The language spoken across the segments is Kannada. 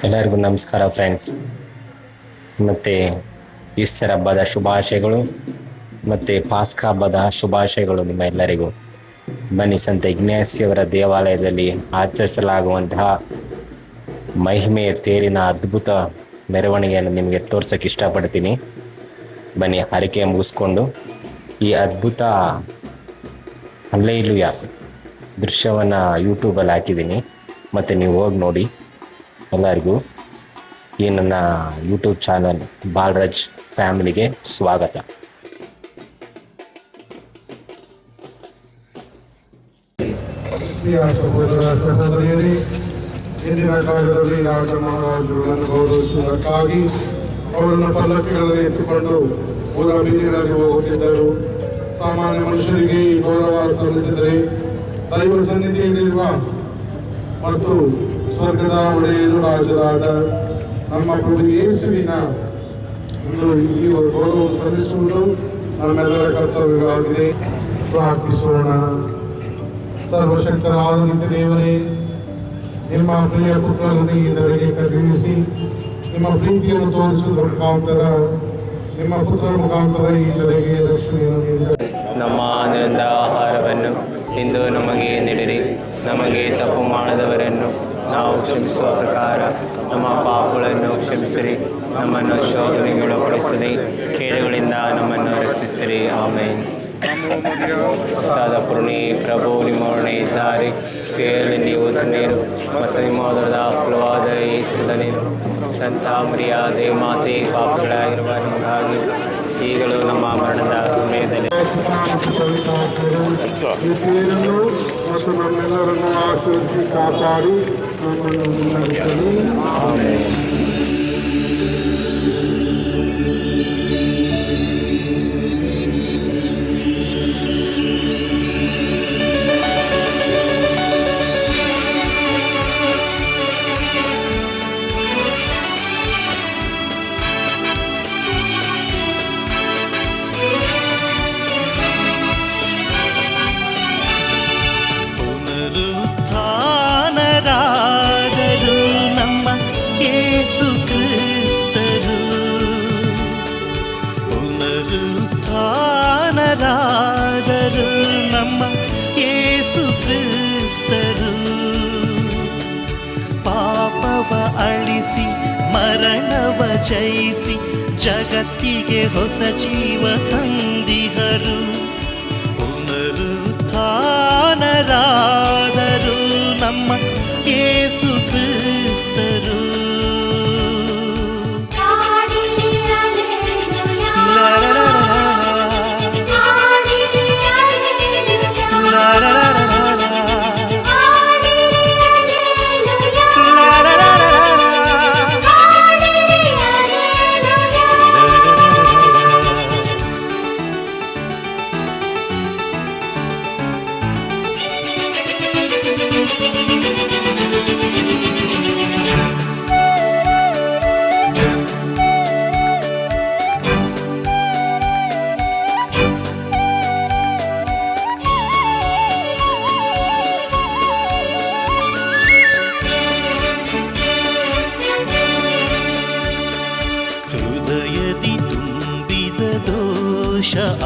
ಎಲ್ಲರಿಗೂ ನಮಸ್ಕಾರ ಫ್ರೆಂಡ್ಸ್. ಮತ್ತು ಈಸ್ಟರ್ ಹಬ್ಬದ ಶುಭಾಶಯಗಳು ಮತ್ತು ಪಾಸ್ಕಾ ಹಬ್ಬದ ಶುಭಾಶಯಗಳು ನಿಮ್ಮ ಎಲ್ಲರಿಗೂ. ಬನ್ನಿ, ಸಂತ ಇಗ್ನಾಸಿಯವರ ದೇವಾಲಯದಲ್ಲಿ ಆಚರಿಸಲಾಗುವಂತಹ ಮಹಿಮೆಯ ತೇರಿನ ಅದ್ಭುತ ಮೆರವಣಿಗೆಯನ್ನು ನಿಮಗೆ ತೋರ್ಸೋಕ್ಕೆ ಇಷ್ಟಪಡ್ತೀನಿ. ಬನ್ನಿ, ಹರಕೆ ಮುಗಿಸ್ಕೊಂಡು ಈ ಅದ್ಭುತ ಹಲ್ಲೆಲೂಯಾ ದೃಶ್ಯವನ್ನು ಯೂಟ್ಯೂಬಲ್ಲಿ ಹಾಕಿದ್ದೀನಿ, ಮತ್ತು ನೀವು ಹೋಗಿ ನೋಡಿ. ಎಲ್ಲರಿಗೂ ಈ ನನ್ನ ಯೂಟ್ಯೂಬ್ ಚಾನಲ್ ಬಾಲರಾಜ್ ಫ್ಯಾಮಿಲಿಗೆ ಸ್ವಾಗತ. ಸಹೋದರ ಸಹೋದರಿಯರೇ, ಇಂದಿನ ಕಾಲದಲ್ಲಿ ರಾಜ ಮಹಾರಾಜರುಗಳನ್ನು ಗೌರವಿಸುವುದಕ್ಕಾಗಿ ಅವರನ್ನು ಪಲ್ಲಕ್ಕಿಗಳಲ್ಲಿ ಎತ್ತಿಕೊಂಡು ಊರ ಬೀದಿಗಳಲ್ಲಿ ಹೋಗುತ್ತಿದ್ದರು. ಸಾಮಾನ್ಯ ಮನುಷ್ಯರಿಗೆ ಈ ಗೌರವ ಸಲ್ಲಿಸಿದರೆ ದೈವ ಸನ್ನಿಧಿಯಲ್ಲಿರುವ ಮತ್ತು ಸ್ವರ್ಗದ ಒಡೆಯರು ರಾಜರಾದ ನಮ್ಮ ಪ್ರಭು ಯೇಸುವಿನ ಈ ಗೌರವ ಸಲ್ಲಿಸುವುದು ನಮ್ಮೆಲ್ಲರ ಕರ್ತವ್ಯವಾಗಿದೆ. ಪ್ರಾರ್ಥಿಸೋಣ. ಸರ್ವಶಕ್ತರಾದ ನಿತ್ಯ ದೇವರೇ, ನಿಮ್ಮ ಪ್ರಿಯ ಪುತ್ರರನ್ನು ಇದರಿಗೆ ಕರೆಯಿಸಿ ನಿಮ್ಮ ಪ್ರೀತಿಯನ್ನು ತೋರಿಸುವುದರ ಮುಖಾಂತರ ನಿಮ್ಮ ಪುತ್ರರ ಮುಖಾಂತರ ಇದರಿಗೆ ರಕ್ಷಣೆಯನ್ನು ನೀಡಿದ್ದಾರೆ. ನಮ್ಮ ಆನಂದ ಆಹಾರವನ್ನು ಇಂದು ನಮಗೆ ನೀಡಿರಿ. ನಮಗೆ ತಪ್ಪು ಮಾಡದವರನ್ನು ನಾವು ಕ್ಷಮಿಸುವ ಪ್ರಕಾರ ನಮ್ಮ ಪಾಪಗಳನ್ನು ಕ್ಷಮಿಸಿರಿ. ನಮ್ಮನ್ನು ಶೋಧನೆಗೊಳಪಡಿಸದೆ ಕೇಡುಗಳಿಂದ ನಮ್ಮನ್ನು ರಕ್ಷಿಸಿರಿ. ಆಮೇನ್. ಪ್ರಸಾದ ಪೂರ್ಣಿ ಪ್ರಭು ನಿಮ್ಮೊಡನೆ ಇದ್ದಾರೆ. ಸೇರಲ್ಲಿ ನೀವು ಧನ್ಯರು ಮತ್ತು ನಿಮ್ಮ ಉದರದ ಫಲವಾದ ಯೇಸು ಧನ್ಯರು. ಸಂತ ಮರಿಯ ದೇವಮಾತೆ, ಪಾಪಗಳಾಗಿರುವ ನಮಗಾಗಿ ಈಗಲೂ ನಮ್ಮ ಮರಣದ ಸಮಯದಲ್ಲಿ ಮತ್ತು ನಮ್ಮೆಲ್ಲರನ್ನು ಆಶೀರ್ವದಿಸಿ ಕಾಪಾಡಿ ನಮ್ಮನ್ನು ಮುನ್ನಡೆಸಲಿ. ಯೇಸು ಕ್ರಿಸ್ತರು ಪುನರುತ್ಥಾನರಾದರು. ನಮ್ಮ ಯೇಸು ಕ್ರಿಸ್ತರು ಪಾಪವ ಅಳಿಸಿ ಮರಣವ ಜಯಿಸಿ ಜಗತ್ತಿಗೆ ಹೊಸ ಜೀವ ತಂದಿಹರು. ಪುನರುತ್ಥಾನರಾದರು ನಮ್ಮ ಯೇಸು ಕ್ರಿಸ್ತರು.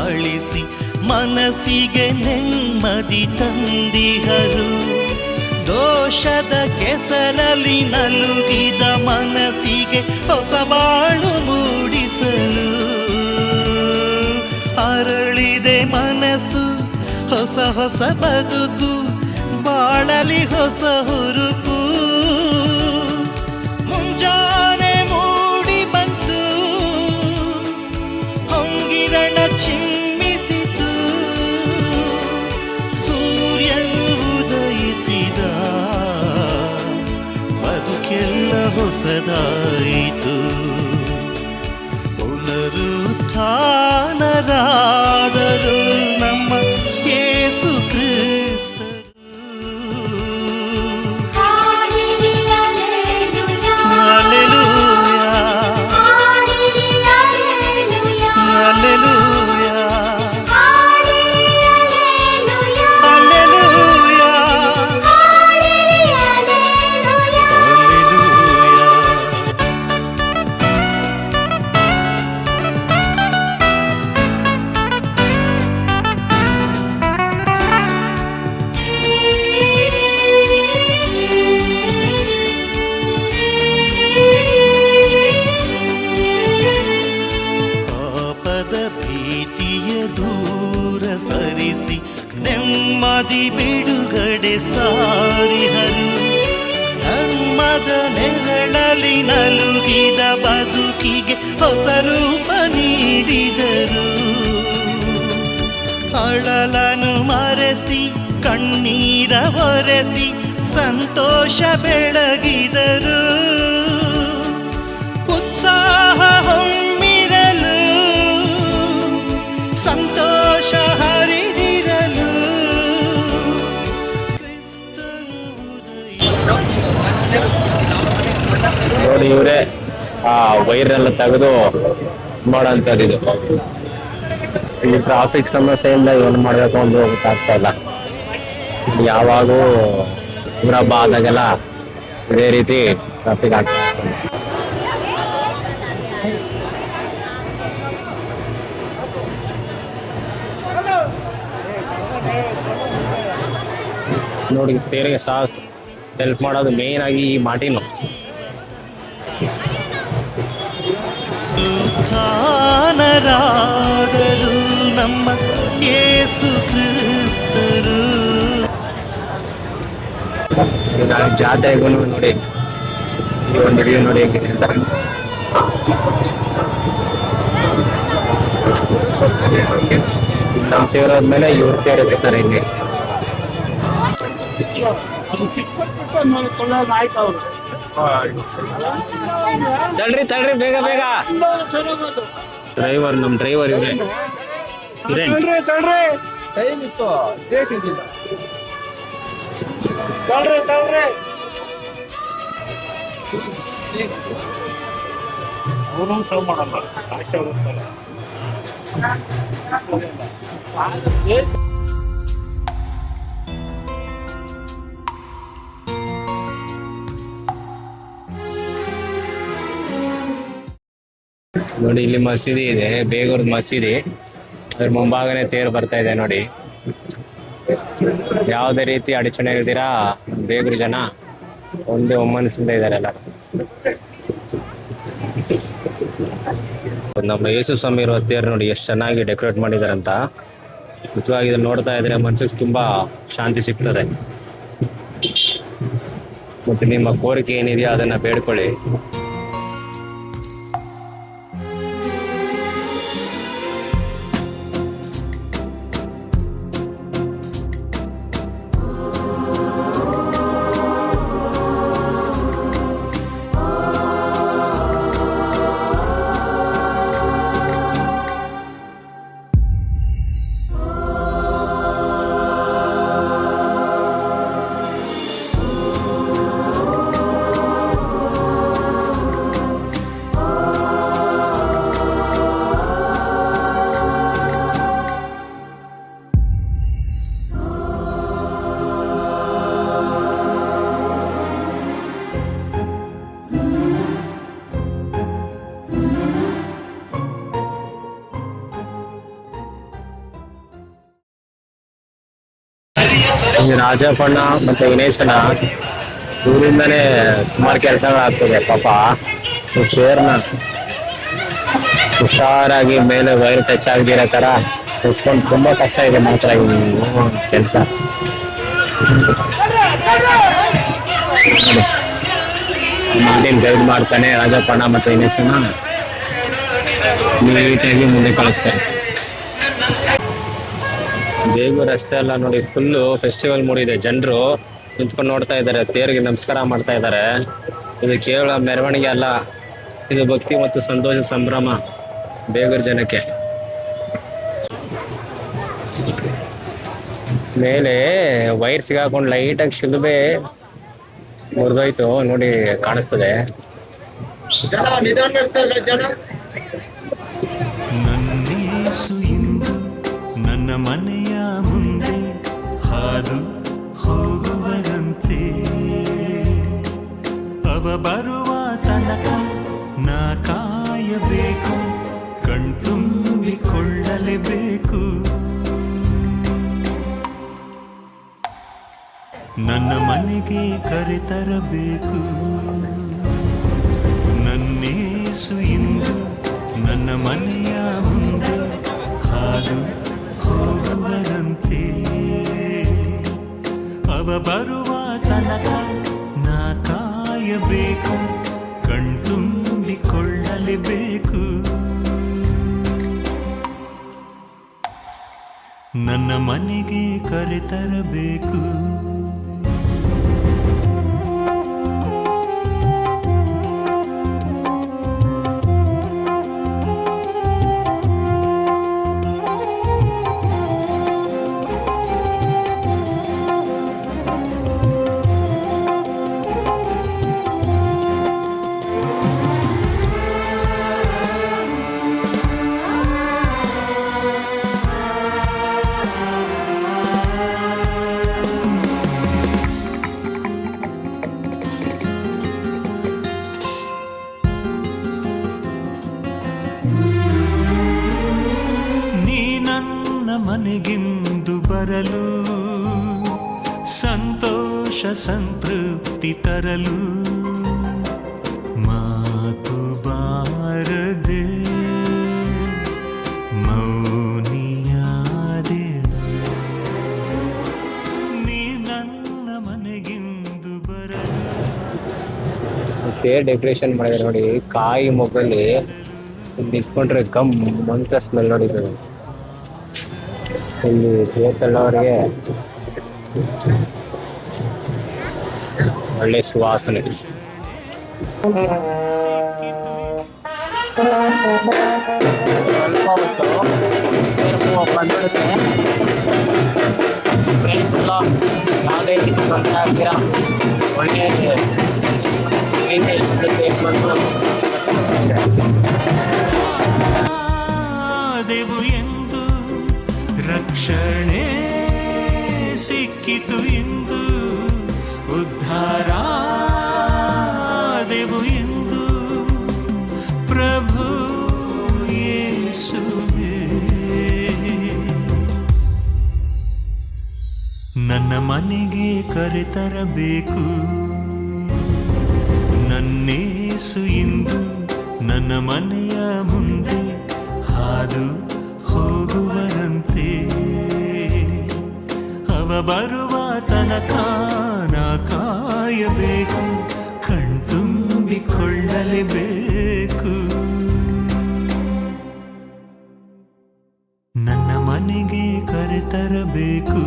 ಅಳಿಸಿ ಮನಸ್ಸಿಗೆ ನೆಮ್ಮದಿ ತಂದಿಹರು. ದೋಷದ ಕೆಸರಲ್ಲಿ ನಲುಗಿದ ಮನಸ್ಸಿಗೆ ಹೊಸ ಬಾಳು ಮೂಡಿಸಲು ಅರಳಿದೆ ಮನಸ್ಸು. ಹೊಸ ಹೊಸ ಬದುಕು ಬಾಳಲಿ ಹೊಸ ಹುರುಪು. ಮುಂಜಾನೆ ಮೂಡಿ ಬಂತು, ಹೊಂಗಿರಣ ಚಿಮ್ಮಿಸಿತು, ಸೂರ್ಯನು ಉದಯಿಸಿದ, ಬದುಕೆಲ್ಲ ಹೊಸದಾಯಿತು. ಪುನರುತ್ಥಾನರಾದರು ನಮ್ಮ ಯೇಸು ಕ್ರಿಸ್ತರು. ನೀಡಿ ಬಿಡುಗಡೆ ಸಾರಿಹರು. ಧರ್ಮದ ನೆರಳಲ್ಲಿ ನಲುಗಿದ ಬದುಕಿಗೆ ಹೊಸ ರೂಪ ನೀಡಿದರು. ಅಳಲನು ಮರೆಸಿ ಕಣ್ಣೀರ ಒರೆಸಿ ಸಂತೋಷ ಬೆಳಗಿದರು. ಉತ್ಸಾಹ ಹೊಮ್ಮಿರಲು ಸಂತೋಷ ಹರಿದಿರಲು ನೋಡಿ ಇವರೇ ಆ ವೈರೆಲ್ಲ ತೆಗೆದು ಮಾಡೋಂಥದ್ದು ಇದು. ಇಲ್ಲಿ ಟ್ರಾಫಿಕ್ ಸಮಸ್ಯೆಯಿಂದ ಏನು ಮಾಡಬೇಕು ಅಂತ ಗೊತ್ತಾಗ್ತಾ ಇಲ್ಲ. ಯಾವಾಗೂ ಊರ ಹಬ್ಬ ಆದಾಗೆಲ್ಲ ಇದೇ ರೀತಿ ಟ್ರಾಫಿಕ್ ಆಗ್ತಾ ಇರ್ತದೆ. ನೋಡಿ ತೇರಿಗೆ ಸಾಸ್ ಹೆಲ್ಪ್ ಮಾಡೋದು ಮೇನ್ ಆಗಿ ಈ ಮಾಟಿನು. ಉತ್ಥಾನರಾದರು ನಮ್ಮ ಯೇಸು ಕ್ರಿಸ್ತರು. ಜಾತ್ರೆಗೂ ನೋಡಿ ಈ ಒಂದು ವ್ಯೂ ನೋಡಿ ಹೇಗಿದೆ ಅಂತ. ನಮ್ಮ ತೇರೋದ್ಮೇಲೆ ಇವ್ರ ತೇರು ಎತ್ತಾರೆ ಇಲ್ಲಿ. ತಳ್ರಿ ತಳ್ರಿ ಬೇಗ ಬೇಗ. ಡ್ರೈವರ್ ನಮ್ ಡ್ರೈವರ್ ಇವ್ರೆ. ನೋಡಿ ಇಲ್ಲಿ ಮಸೀದಿ ಇದೆ, ಬೇಗೂರ್ದ ಮಸೀದಿ. ಅದ್ರ ಮುಂಭಾಗನೇ ತೇರು ಬರ್ತಾ ಇದೆ ನೋಡಿ. ಯಾವುದೇ ರೀತಿ ಅಡಚಣೆ ಇಲ್ದಿರಾ ಬೇಗೂರು ಜನ ಒಂದೇ ಒಮ್ಮನಸಿಂದ ಇದ್ದಾರೆ ಎಲ್ಲ. ನಮ್ಮ ಯೇಸು ಸ್ವಾಮಿ ಇರೋ ತೇರು ನೋಡಿ ಎಷ್ಟು ಚೆನ್ನಾಗಿ ಡೆಕೋರೇಟ್ ಮಾಡಿದ್ದಾರೆ ಅಂತ. ನಿಜವಾಗಿ ಇದನ್ನ ನೋಡ್ತಾ ಇದ್ರೆ ಮನ್ಸಿಗೆ ತುಂಬಾ ಶಾಂತಿ ಸಿಗ್ತದೆ. ಮತ್ತೆ ನಿಮ್ಮ ಕೋರಿಕೆ ಏನಿದೆಯೋ ಅದನ್ನ ಬೇಡ್ಕೊಳ್ಳಿ. ಈ ರಾಜಪ್ಪಣ್ಣ ಮತ್ತೆ ವಿನೇಶನ ಊರಿಂದನೇ ಸುಮಾರು ಕೆಲಸಗಳಾಗ್ತದೆ. ಪಾಪ ಚೇರ್ನ ಹುಷಾರಾಗಿ ಮೇಲೆ ವೈರ್ ಟಚ್ ಆಗದಿರೋ ತರ ಕುತ್ಕೊಂಡು ತುಂಬಾ ಕಷ್ಟ ಇದೆ ಮಾತ್ರ ಕೆಲಸ. ಮಾರ್ಟಿನ್ ಗೈಡ್ ಮಾಡ್ತಾನೆ, ರಾಜಪ್ಪಣ್ಣ ಮತ್ತೆ ವಿನೇಶನ ನೀಟಾಗಿ ಮುಂದೆ ಕಳಿಸ್ತಾರೆ. ಬೇಗೂರು ರಸ್ತೆ ಎಲ್ಲ ನೋಡಿ ಫುಲ್ಲು ಫೆಸ್ಟಿವಲ್ ಮೂಡಿದೆ. ಜನರು ನಿಂತ್ಕೊಂಡು ನೋಡ್ತಾ ಇದ್ದಾರೆ, ತೇರಿಗೆ ನಮಸ್ಕಾರ ಮಾಡ್ತಾ ಇದ್ದಾರೆ. ಇದು ಕೇವಲ ಮೆರವಣಿಗೆ ಅಲ್ಲ, ಇದು ಭಕ್ತಿ ಮತ್ತು ಸಂತೋಷ ಸಂಭ್ರಮ ಬೇಗೂರು ಜನಕ್ಕೆ. ಮೇಲೆ ವೈರ್ ಸಿಗಾಕೊಂಡು ಲೈಟಾಗಿ ಶಿಲುಬೆ ಮುರಿದೋಯ್ತು ನೋಡಿ, ಕಾಣಿಸ್ತದೆ. ನನ್ನೇಸು ಇಂದು ನನ್ನ ಮನೆಯ ಮುಂದೆ ಹಾದು ಹೋಗುವರಂತೆ, ಅವ ಬರುವ ತನಕ ನಾ ಕಾಯಬೇಕು, ಕಣ್ತುಂಬಿಕೊಳ್ಳಲೇಬೇಕು. ನನ್ನ ಮನೆಗೆ ಕರೆತರಬೇಕು. ನನ್ನೇಸು ಇಂದು ನನ್ನ ಮನೆಯ ಮುಂದೆ ಹಾದು ಹೋಗುವರಂತೆ. ಕಾಯಬೇಕು, ಕಣ್ತುಂಬಿಕೊಳ್ಳಲೇಬೇಕು. ನನ್ನ ಮನೆಗೆ ಕರೆತರಬೇಕು. ಮನೆಗಿಂದು ಬರಲು, ಸಂತೋಷ ಸಂತೃಪ್ತಿ ತರಲು, ಮಾತು ಬಾರದೆ ಮೌನಿಯಾದೆ. ನೀ ನನ್ನ ಮನೆಗಿಂದು ಬರಲು. ಡೆಕೋರೇಷನ್ ಮಾಡಿದ್ರೆ ನೋಡಿ, ಕಾಯಿ ಮೊಗಲಿ ನಿಂತ್ಕೊಂಡ್ರೆ ಗಮ್ ಅಂತ ಸ್ಮೆಲ್ ನೋಡಿದ್ರು. ಇಲ್ಲಿ ತೇತಳ್ಳವರಿಗೆ ಒಳ್ಳೆ ಸುವಾಸನೆ. ಸ್ವಲ್ಪ ಹೊತ್ತು ಬಂದಿರುತ್ತೆ. ಯಾವುದೇ ರೀತಿ ತೊಂದರೆ ಆಗ್ತೀರಾ, ಒಳ್ಳೆ ದೇವು ಎಂದು ರಕ್ಷಣೆ ಸಿಕ್ಕಿತು ಎಂದು, ಉದ್ಧಾರ ದೇವು ಎಂದು ಪ್ರಭು ಯೇಸುವೇ. ನನ್ನ ಮನೆಗೆ ಕರೆತರಬೇಕು, ನನ್ನೇಸು ಇಂದು ನನ್ನ ಮನೆಯ ಮುಂದೆ ಹಾದು ಹೋಗುವರಂತೆ. ಅವ ಬರುವ ತನಕ ನಾ ಕಾಯಬೇಕು, ಕಣ್ತುಂಬಿಕೊಳ್ಳಲೇಬೇಕು. ನನ್ನ ಮನೆಗೆ ಕರೆತರಬೇಕು.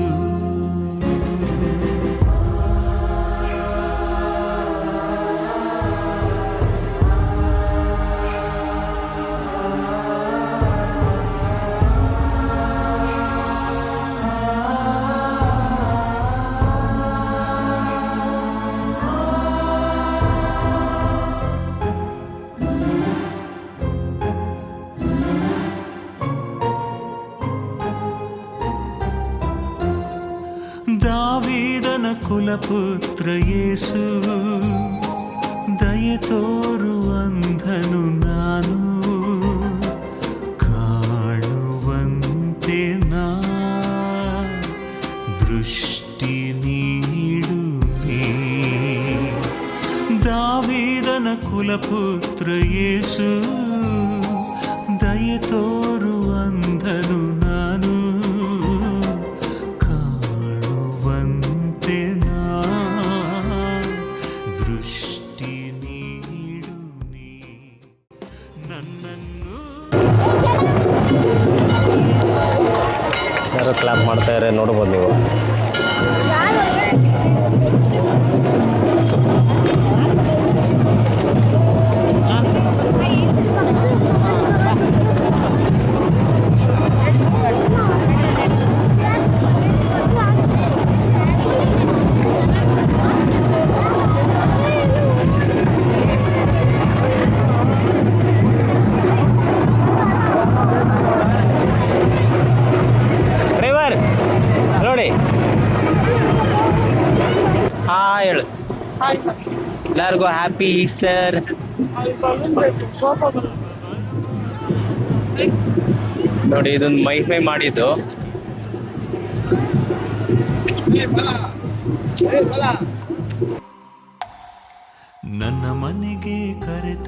ದಾವೀದನ ಕುಲಪುತ್ರ ಯೇಸು, ದಯೆ ತೋರುವಂಧನು ನಾನು, ಕಾಣುವಂತೆ ನಾ ದೃಷ್ಟಿ ನೀಡು ನೀ. ದಾವೀದನ ಕುಲಪುತ್ರ ಯೇಸು, ದಯೆ ತೋರುವಂಧನು ನಾನು, ಯಾರು ಕ್ಲಾಪ್ ಮಾಡ್ತಾ ಇದ್ದಾರೆ ನೋಡ್ಬೋದು ನೀವು. ನೋಡಿ ಹೇಳು ಎಲ್ಲರಿಗೂ ಹ್ಯಾಪಿ ಈಸ್ಟರ್. ನೋಡಿ ಇದೊಂದು ಮಹಿಮೆ ಮಾಡಿದ್ದು. ನನ್ನ ಮನೆಗೆ ಕರೆತ